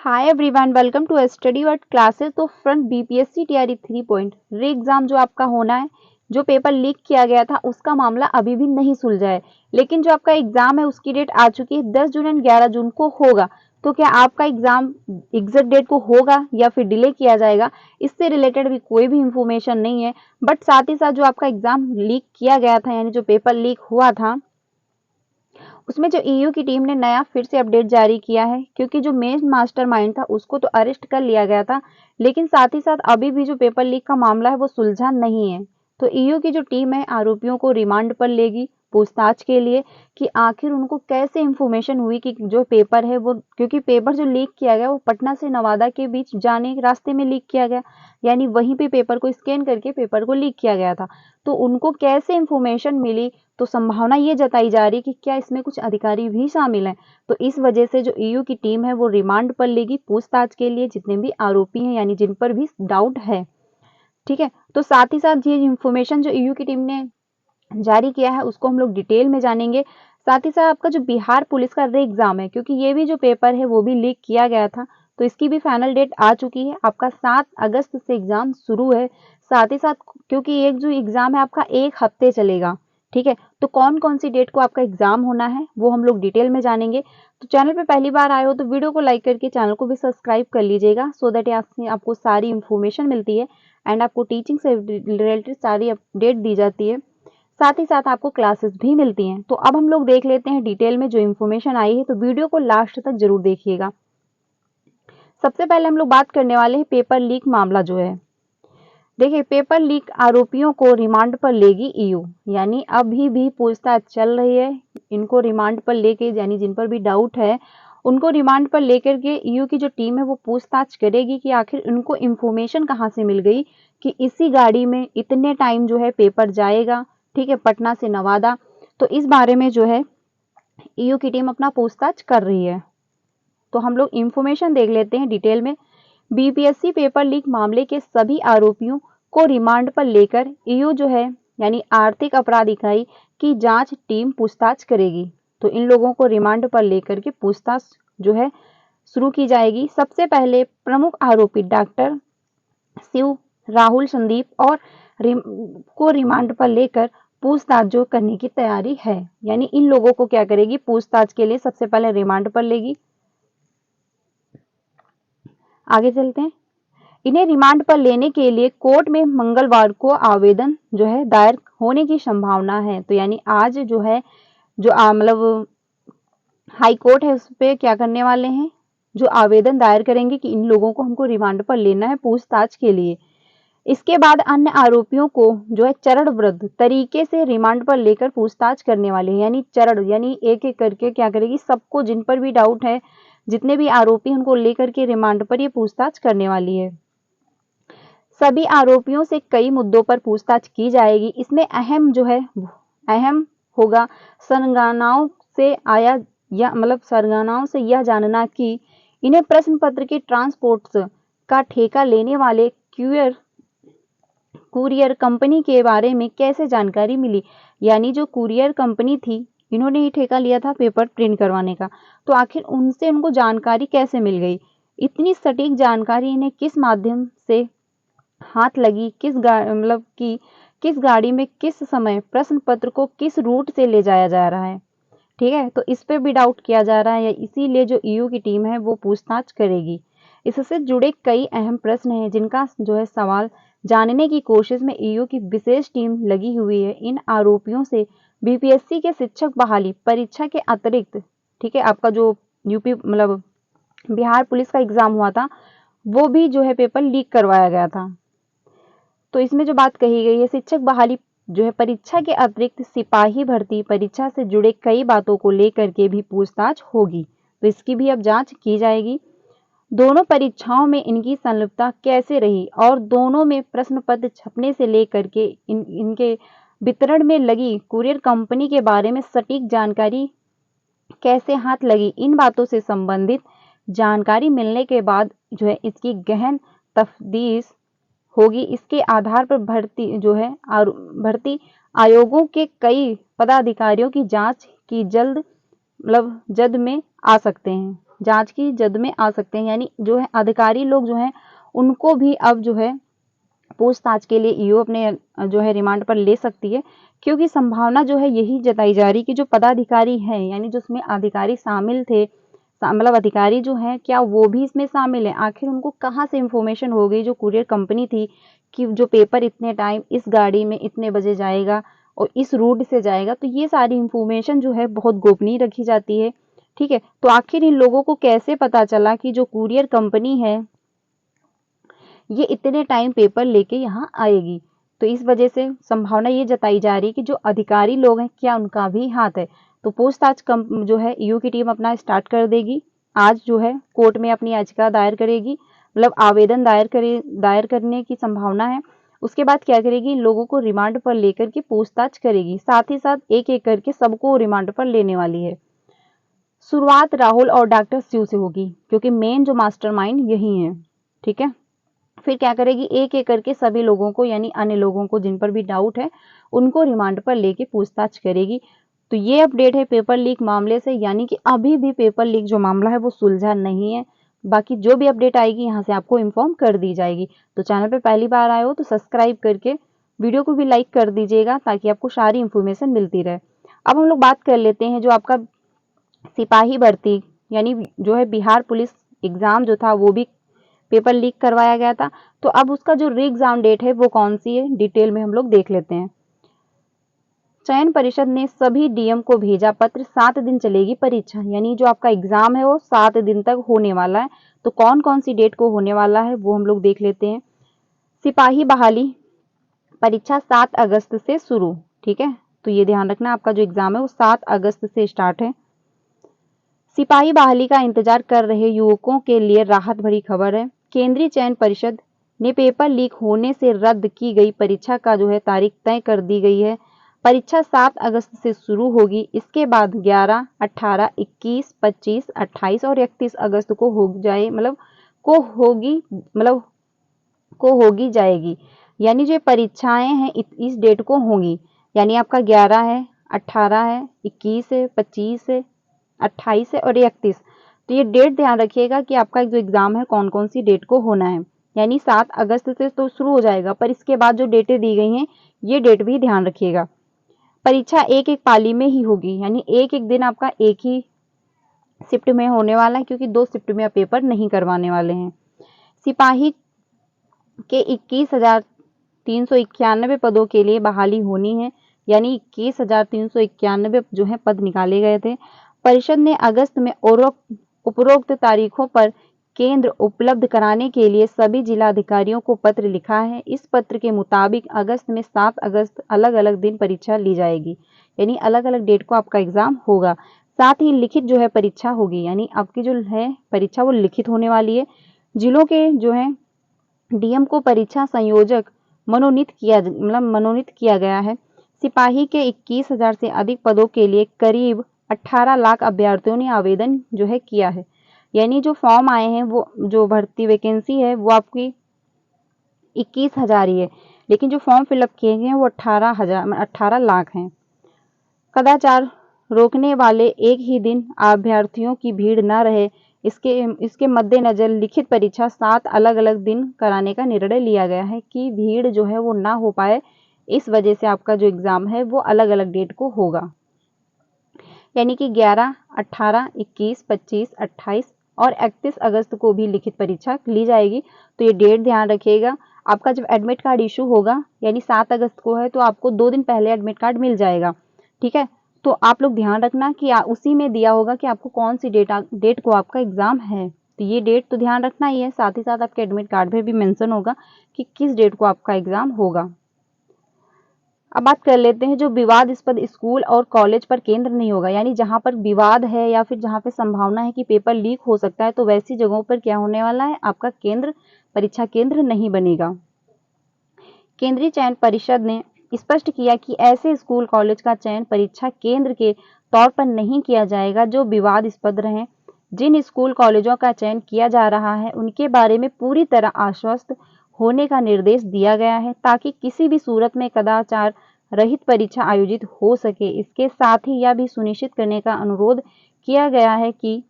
Hi everyone, welcome to study word classes. तो front BPSC TRE 3 point re exam जो आपका होना है, जो पेपर लीक किया गया था उसका मामला अभी भी नहीं सुलझा है। लेकिन जो आपका एग्जाम है उसकी डेट आ चुकी है, 10 जून एंड 11 जून को होगा। तो क्या आपका एग्जाम एग्जैक्ट डेट को होगा या फिर डिले किया जाएगा, इससे रिलेटेड भी कोई भी इंफॉर्मेशन नहीं है। बट साथ ही साथ जो आपका एग्जाम लीक किया गया था, यानी जो पेपर लीक हुआ था, उसमें जो ईयू की टीम ने नया फिर से अपडेट जारी किया है, क्योंकि जो मेन मास्टरमाइंड था उसको तो अरेस्ट कर लिया गया था, लेकिन साथ ही साथ अभी भी जो पेपर लीक का मामला है वो सुलझा नहीं है। तो ईयू की जो टीम है आरोपियों को रिमांड पर लेगी पूछताछ के लिए कि आखिर उनको कैसे इंफॉर्मेशन हुई कि जो पेपर है वो, क्योंकि पेपर जो लीक किया गया वो पटना से नवादा के बीच जाने के रास्ते में लीक किया गया, यानी वहीं पे पेपर को स्कैन करके पेपर को लीक किया गया था। तो उनको कैसे इंफॉर्मेशन मिली, तो संभावना ये जताई जा रही है कि क्या इसमें कुछ अधिकारी भी शामिल हैं। तो इस वजह से जो ईयू की टीम है वो रिमांड पर लेगी पूछताछ के लिए जितने भी आरोपी हैं, यानी जिन पर भी डाउट है। ठीक है, तो साथ ही साथ ये इंफॉर्मेशन जो ईयू की टीम ने जारी किया है उसको हम लोग डिटेल में जानेंगे। साथ ही साथ आपका जो बिहार पुलिस का री एग्जाम है, क्योंकि ये भी जो पेपर है वो भी लीक किया गया था, तो इसकी भी फाइनल डेट आ चुकी है। आपका 7 अगस्त से एग्जाम शुरू है। साथ ही साथ क्योंकि एक जो एग्जाम है आपका 1 हफ्ते चलेगा, ठीक है, तो कौन कौन सी डेट को आपका एग्जाम होना है वो हम लोग डिटेल में जानेंगे। तो चैनल पे पहली बार आए हो तो वीडियो को लाइक करके चैनल को भी सब्सक्राइब कर लीजिएगा, सो दैट आपको सारी इंफॉर्मेशन मिलती है एंड आपको टीचिंग से रिलेटेड सारी अपडेट दी जाती है। साथ ही साथ आपको क्लासेस भी मिलती हैं। तो अब हम लोग देख लेते हैं डिटेल में जो इन्फॉर्मेशन आई है, तो वीडियो को लास्ट तक जरूर देखिएगा। सबसे पहले हम लोग बात करने वाले हैं पेपर लीक मामला जो है। देखिए, पेपर लीक आरोपियों को रिमांड पर लेगी ईयू, यानी अभी भी पूछताछ चल रही है। इनको रिमांड पर लेके, यानी जिन पर भी डाउट है उनको रिमांड पर लेकर के ईयू की जो टीम है वो पूछताछ करेगी कि आखिर उनको इंफॉर्मेशन कहाँ से मिल गई कि इसी गाड़ी में इतने टाइम जो है पेपर जाएगा, ठीक है, पटना से नवादा। तो इस बारे में जो है ईयू की टीम अपना पूछताछ कर रही है। तो हम लोग इंफॉर्मेशन देख लेते हैं डिटेल में। बीपीएससी पेपर लीक मामले के सभी आरोपियों को रिमांड पर लेकर ईयू जो है, यानी आर्थिक अपराध इकाई की जांच टीम पूछताछ करेगी। तो इन लोगों को रिमांड पर लेकर के पूछताछ जो है शुरू की जाएगी। सबसे पहले प्रमुख आरोपी डॉक्टर शिव, राहुल, संदीप और को रिमांड पर लेकर पूछताछ जो करने की तैयारी है, यानी इन लोगों को क्या करेगी, पूछताछ के लिए सबसे पहले रिमांड पर लेगी। आगे चलते हैं। इन्हें रिमांड पर लेने के लिए कोर्ट में मंगलवार को आवेदन जो है दायर होने की संभावना है। तो यानी आज जो है, जो मतलब हाई कोर्ट है उस पर क्या करने वाले हैं, जो आवेदन दायर करेंगे कि इन लोगों को हमको रिमांड पर लेना है पूछताछ के लिए। इसके बाद अन्य आरोपियों को जो है चरणबद्ध तरीके से रिमांड पर लेकर पूछताछ करने वाले हैं, यानी चरण, यानी एक एक करके क्या करेगी, सबको जिन पर भी डाउट है, जितने भी आरोपी उनको लेकर के रिमांड पर ये पूछताछ करने वाली है। सभी आरोपियों से कई मुद्दों पर पूछताछ की जाएगी। इसमें अहम होगा सरगनाओं से आया, या मतलब सरगनाओं से यह जानना कि इन्हें प्रश्न पत्र के ट्रांसपोर्ट का ठेका लेने वाले कुरियर कंपनी के बारे में कैसे जानकारी मिली, यानी जो कुरियर कंपनी थी इन्होंने ही ठेका लिया था पेपर प्रिंट करवाने का, तो आखिर उनसे उनको जानकारी कैसे मिल गई, इतनी सटीक जानकारी इन्हें किस माध्यम से हाथ लगी, मतलब कि किस गाड़ी में किस समय प्रश्न पत्र को किस रूट से ले जाया जा रहा है। ठीक है, तो इस पे भी डाउट किया जा रहा है, इसीलिए जो ईयू की टीम है वो पूछताछ करेगी। इससे जुड़े कई अहम प्रश्न हैं जिनका जो है सवाल जानने की कोशिश में ईयू की विशेष टीम लगी हुई है। इन आरोपियों से बीपीएससी के शिक्षक बहाली परीक्षा के अतिरिक्त, ठीक है, आपका जो यूपी मतलब बिहार पुलिस का एग्जाम हुआ था वो भी जो है पेपर लीक करवाया गया था। तो इसमें जो बात कही गई है, शिक्षक बहाली जो है परीक्षा के अतिरिक्त सिपाही भर्ती परीक्षा से जुड़े कई बातों को लेकर के भी पूछताछ होगी, तो इसकी भी अब जांच की जाएगी। दोनों परीक्षाओं में इनकी संलिप्तता कैसे रही और दोनों में प्रश्न पत्र छपने से लेकर के इनके वितरण में लगी कुरियर कंपनी के बारे में सटीक जानकारी कैसे हाथ लगी, इन बातों से संबंधित जानकारी मिलने के बाद जो है इसकी गहन तफ्तीश होगी। इसके आधार पर भर्ती आयोगों के कई पदाधिकारियों की जांच की जल्द में आ सकते हैं। जांच की जद में आ सकते हैं, यानी जो है अधिकारी लोग जो हैं उनको भी अब जो है पूछताछ के लिए ईओ अपने जो है रिमांड पर ले सकती है, क्योंकि संभावना जो है यही जताई जा रही कि जो पदाधिकारी हैं, यानी जो उसमें अधिकारी शामिल थे, मतलब अधिकारी जो हैं क्या वो भी इसमें शामिल हैं? आखिर उनको कहाँ से इंफॉर्मेशन हो गई जो कुरियर कंपनी थी कि जो पेपर इतने टाइम इस गाड़ी में इतने बजे जाएगा और इस रूट से जाएगा, तो ये सारी इंफॉर्मेशन जो है बहुत गोपनीय रखी जाती है। ठीक है, तो आखिर इन लोगों को कैसे पता चला कि जो कुरियर कंपनी है ये इतने टाइम पेपर लेके यहाँ आएगी? तो इस वजह से संभावना ये जताई जा रही है कि जो अधिकारी लोग हैं क्या उनका भी हाथ है। तो पूछताछ जो है ईओ की टीम अपना स्टार्ट कर देगी। आज जो है कोर्ट में अपनी याचिका दायर करेगी, मतलब आवेदन दायर करने की संभावना है। उसके बाद क्या करेगी, इन लोगों को रिमांड पर लेकर के पूछताछ करेगी, साथ ही साथ एक एक करके सबको रिमांड पर लेने वाली है। शुरुआत राहुल और डॉक्टर शिव से होगी, क्योंकि मेन जो मास्टरमाइंड यही है। ठीक है, फिर क्या करेगी, एक एक करके सभी लोगों को, यानी अन्य लोगों को जिन पर भी डाउट है उनको रिमांड पर लेके पूछताछ करेगी। तो ये अपडेट है पेपर लीक मामले से, यानी कि अभी भी पेपर लीक जो मामला है वो सुलझा नहीं है। बाकी जो भी अपडेट आएगी यहाँ से आपको इन्फॉर्म कर दी जाएगी। तो चैनल पे पहली बार आए हो तो सब्सक्राइब करके वीडियो को भी लाइक कर दीजिएगा, ताकि आपको सारी इन्फॉर्मेशन मिलती रहे। अब हम लोग बात कर लेते हैं जो आपका सिपाही भर्ती, यानी जो है बिहार पुलिस एग्जाम जो था वो भी पेपर लीक करवाया गया था। तो अब उसका जो री एग्जाम डेट है वो कौन सी है, डिटेल में हम लोग देख लेते हैं। चयन परिषद ने सभी डीएम को भेजा पत्र, 7 दिन चलेगी परीक्षा, यानी जो आपका एग्जाम है वो 7 दिन तक होने वाला है। तो कौन कौन सी डेट को होने वाला है वो हम लोग देख लेते हैं। सिपाही बहाली परीक्षा 7 अगस्त से शुरू। ठीक है, तो ये ध्यान रखना आपका जो एग्जाम है वो 7 अगस्त से स्टार्ट है। सिपाही बहाली का इंतजार कर रहे युवकों के लिए राहत भरी खबर है। केंद्रीय चयन परिषद ने पेपर लीक होने से रद्द की गई परीक्षा का जो है तारीख तय कर दी गई है। परीक्षा 7 अगस्त से शुरू होगी, इसके बाद 11, 18, 21, 25, 28 और 31 अगस्त को हो जाए मतलब को होगी जाएगी। यानी जो परीक्षाएं हैं इस डेट को होंगी, यानी आपका 11 है, 18 है, 21 है, 25 है, 28 है और 31। तो ये डेट ध्यान रखिएगा कि आपका जो एग्जाम है कौन कौन सी डेट को होना है। यानी 7 अगस्त से तो शुरू हो जाएगा, पर इसके बाद जो डेटें दी गई हैं ये डेट भी ध्यान रखिएगा। परीक्षा एक एक पाली में ही होगी, यानी एक एक दिन आपका एक ही शिफ्ट में होने वाला है, क्योंकि 2 शिफ्ट में आप पेपर नहीं करवाने वाले हैं। सिपाही के 21,391 पदों के लिए बहाली होनी है, यानी 21,391 जो है पद निकाले गए थे। परिषद ने अगस्त में उपरोक्त तारीखों पर केंद्र उपलब्ध कराने के लिए सभी जिलाधिकारियों को पत्र लिखा है। इस पत्र के मुताबिक अगस्त में 7 अगस्त अलग अलग दिन परीक्षा ली जाएगी, यानी अलग अलग डेट को आपका एग्जाम होगा। साथ ही लिखित जो है परीक्षा होगी, यानी आपकी जो है परीक्षा वो लिखित होने वाली है। जिलों के जो है डीएम को परीक्षा संयोजक मनोनीत किया गया है। सिपाही के 21,000 से अधिक पदों के लिए करीब 18 लाख अभ्यर्थियों ने आवेदन जो है किया है। यानी जो फॉर्म आए हैं वो जो भर्ती वैकेंसी है वो आपकी 21,000 ही है, लेकिन जो फॉर्म फिलअप किए गए हैं वो 18 लाख हैं। कदाचार रोकने वाले एक ही दिन अभ्यर्थियों की भीड़ न रहे, इसके मद्देनजर लिखित परीक्षा 7 अलग अलग दिन कराने का निर्णय लिया गया है कि भीड़ जो है वो ना हो पाए। इस वजह से आपका जो एग्जाम है वो अलग अलग डेट को होगा, यानी कि 11, 18, 21, 25, 28 और 31 अगस्त को भी लिखित परीक्षा ली जाएगी। तो ये डेट ध्यान रखिएगा। आपका जब एडमिट कार्ड इशू होगा, यानी 7 अगस्त को है, तो आपको 2 दिन पहले एडमिट कार्ड मिल जाएगा। ठीक है, तो आप लोग ध्यान रखना कि उसी में दिया होगा कि आपको कौन सी डेट को आपका एग्जाम है। तो ये डेट तो ध्यान रखना ही है, साथ ही साथ आपके एडमिट कार्ड में भी मेंशन होगा कि किस डेट को आपका एग्जाम होगा। अब बात कर लेते हैं जो विवादास्पद स्कूल और कॉलेज पर केंद्र नहीं होगा, यानी जहां पर विवाद है या फिर जहां पे संभावना है कि पेपर लीक हो सकता है, तो वैसी जगहों पर क्या होने वाला है, आपका परीक्षा केंद्र नहीं बनेगा। केंद्रीय चयन परिषद ने स्पष्ट किया कि ऐसे स्कूल कॉलेज का चयन परीक्षा केंद्र के तौर पर नहीं किया जाएगा जो विवादास्पद रहे। जिन स्कूल कॉलेजों का चयन किया जा रहा है उनके बारे में पूरी तरह आश्वस्त होने का निर्देश दिया गया है, ताकि किसी भी सूरत में कदाचार रहित परीक्षा आयोजित हो सके। इसके साथ ही यह भी सुनिश्चित करने का अनुरोध किया गया है कि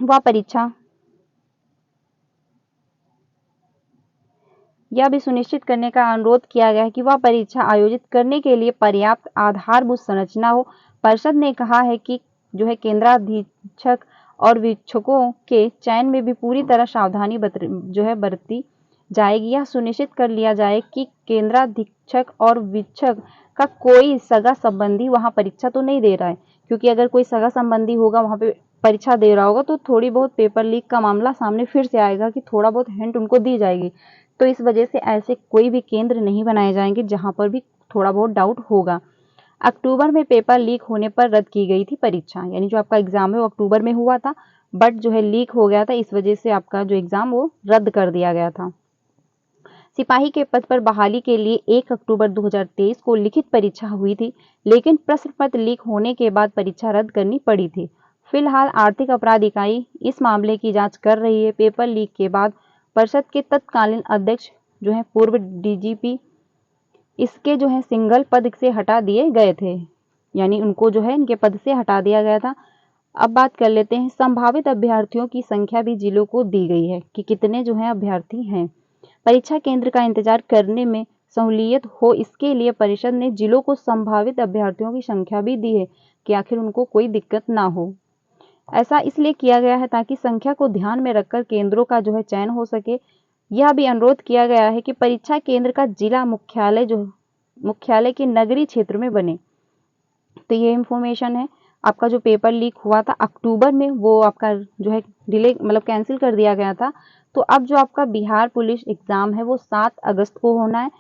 वह परीक्षा यह भी सुनिश्चित करने का अनुरोध किया गया है कि वह परीक्षा आयोजित करने के लिए पर्याप्त आधारभूत संरचना हो। परिषद ने कहा है कि जो है केंद्राधीक्षक और वीक्षकों के चयन में भी पूरी तरह सावधानी बरती जाएगी। यह सुनिश्चित कर लिया जाए कि केंद्राधीक्षक और वीक्षक का कोई सगा संबंधी वहां परीक्षा तो नहीं दे रहा है, क्योंकि अगर कोई सगा संबंधी होगा वहां पे परीक्षा दे रहा होगा तो थोड़ी बहुत पेपर लीक का मामला सामने फिर से आएगा कि थोड़ा बहुत हिंट उनको दी जाएगी। तो इस वजह से ऐसे कोई भी केंद्र नहीं बनाए जाएंगे जहां पर भी थोड़ा बहुत डाउट होगा। अक्टूबर में पेपर लीक होने पर रद्द की गई थी परीक्षा, यानी जो आपका एग्जाम है वो अक्टूबर में हुआ था, बट जो है लीक हो गया था, इस वजह से आपका जो एग्जाम वो रद्द कर दिया गया था। सिपाही के पद पर बहाली के लिए 1 अक्टूबर 2023 को लिखित परीक्षा हुई थी, लेकिन प्रश्न पत्र लीक होने के बाद परीक्षा रद्द करनी पड़ी थी। फिलहाल आर्थिक अपराध इकाई इस मामले की जांच कर रही है। पेपर लीक के बाद परिषद के तत्कालीन अध्यक्ष जो है पूर्व डीजीपी इसके जो है सिंगल पद से हटा दिए गए थे, यानी उनको जो है इनके पद से हटा दिया गया था। अब बात कर लेते हैं संभावित अभ्यर्थियों की संख्या भी जिलों को दी गई है कि कितने जो है अभ्यर्थी हैं। परीक्षा केंद्र का इंतजार करने में सहूलियत हो, इसके लिए परिषद ने जिलों को संभावित अभ्यर्थियों की संख्या भी दी है कि आखिर उनको कोई दिक्कत ना हो। ऐसा इसलिए किया गया है ताकि संख्या को ध्यान में रखकर केंद्रों का जो है चयन हो सके। यह भी अनुरोध किया गया है कि परीक्षा केंद्र का जिला मुख्यालय के नगरीय क्षेत्र में बने। तो ये इंफॉर्मेशन है। आपका जो पेपर लीक हुआ था अक्टूबर में वो आपका जो है डिले मतलब कैंसिल कर दिया गया था। तो अब जो आपका बिहार पुलिस एग्जाम है वो 7 अगस्त को होना है।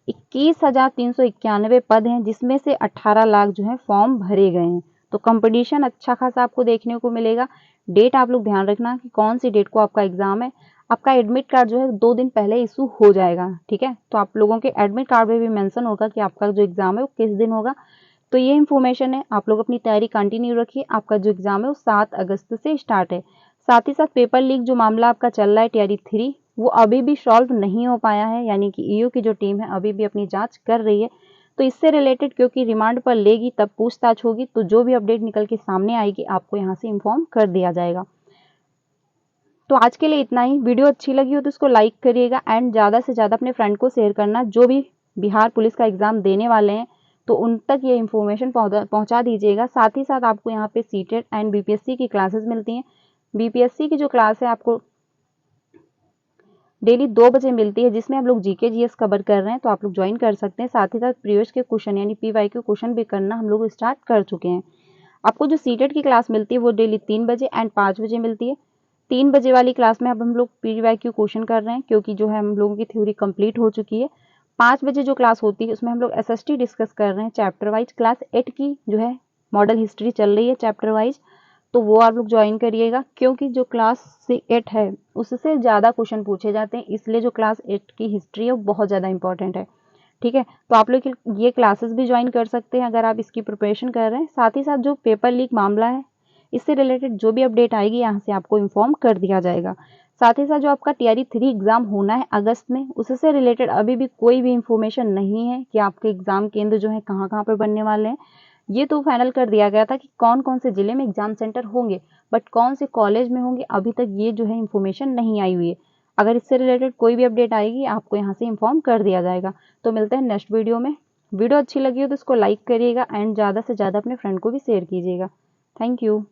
21,391 पद हैं, जिसमें से 18 लाख जो है फॉर्म भरे गए हैं। तो कंपटीशन अच्छा खासा आपको देखने को मिलेगा। डेट आप लोग ध्यान रखना कि कौन सी डेट को आपका एग्जाम है। आपका एडमिट कार्ड जो है 2 दिन पहले इशू हो जाएगा, ठीक है। तो आप लोगों के एडमिट कार्ड में भी मेंशन होगा कि आपका जो एग्जाम है वो किस दिन होगा। तो ये इन्फॉर्मेशन है, आप लोग अपनी तैयारी कंटिन्यू रखिए। आपका जो एग्जाम है वो 7 अगस्त से स्टार्ट है। साथ ही साथ पेपर लीक जो मामला आपका चल रहा है टीआरई 3 वो अभी भी सॉल्व नहीं हो पाया है, यानी कि ईओ की जो टीम है अभी भी अपनी जांच कर रही है। तो इससे रिलेटेड क्योंकि रिमांड पर लेगी तब पूछताछ होगी, तो जो भी अपडेट निकल के सामने आएगी आपको यहाँ से इन्फॉर्म कर दिया जाएगा। तो आज के लिए इतना ही। वीडियो अच्छी लगी हो तो इसको लाइक करिएगा एंड ज़्यादा से ज़्यादा अपने फ्रेंड को शेयर करना जो भी बिहार पुलिस का एग्जाम देने वाले हैं, तो उन तक ये इन्फॉर्मेशन पहुंचा दीजिएगा। साथ ही साथ आपको यहाँ पे सीटेट एंड बीपीएससी की क्लासेस मिलती हैं। बीपीएससी की जो क्लास है आपको डेली 2 बजे मिलती है, जिसमें हम लोग जीके जीएस कवर कर रहे हैं, तो आप लोग ज्वाइन कर सकते हैं। साथ ही साथ प्रीवियस के क्वेश्चन यानी पीवाईक्यू क्वेश्चन भी करना हम लोग स्टार्ट कर चुके हैं। आपको जो सीटेट की क्लास मिलती है वो डेली 3 बजे एंड 5 बजे मिलती है। 3 बजे वाली क्लास में अब हम लोग पीवाईक्यू क्वेश्चन कर रहे हैं, क्योंकि जो है हम लोगों की थ्योरी कंप्लीट हो चुकी है। 5 बजे जो क्लास होती है उसमें हम लोग एसएसटी डिस्कस कर रहे हैं चैप्टर वाइज। क्लास 8 की जो है मॉडल हिस्ट्री चल रही है चैप्टर वाइज, तो वो आप लोग ज्वाइन करिएगा, क्योंकि जो क्लास 8 है उससे ज़्यादा क्वेश्चन पूछे जाते हैं, इसलिए जो क्लास 8 की हिस्ट्री है वो बहुत ज़्यादा इंपॉर्टेंट है, ठीक है। तो आप लोग ये क्लासेस भी ज्वाइन कर सकते हैं अगर आप इसकी प्रिपरेशन कर रहे हैं। साथ ही साथ जो पेपर लीक मामला है इससे रिलेटेड जो भी अपडेट आएगी यहाँ से आपको इन्फॉर्म कर दिया जाएगा। साथ ही साथ जो आपका टीआरई 3 एग्जाम होना है अगस्त में, उससे रिलेटेड अभी भी कोई भी इंफॉर्मेशन नहीं है कि आपके एग्जाम केंद्र जो है कहाँ कहाँ पर बनने वाले हैं। ये तो फाइनल कर दिया गया था कि कौन कौन से जिले में एग्जाम सेंटर होंगे, बट कौन से कॉलेज में होंगे अभी तक ये जो है इन्फॉर्मेशन नहीं आई हुई है। अगर इससे रिलेटेड कोई भी अपडेट आएगी आपको यहाँ से इन्फॉर्म कर दिया जाएगा। तो मिलते हैं नेक्स्ट वीडियो में। वीडियो अच्छी लगी हो तो इसको लाइक करिएगा एंड ज़्यादा से ज़्यादा अपने फ्रेंड को भी शेयर कीजिएगा। Thank you.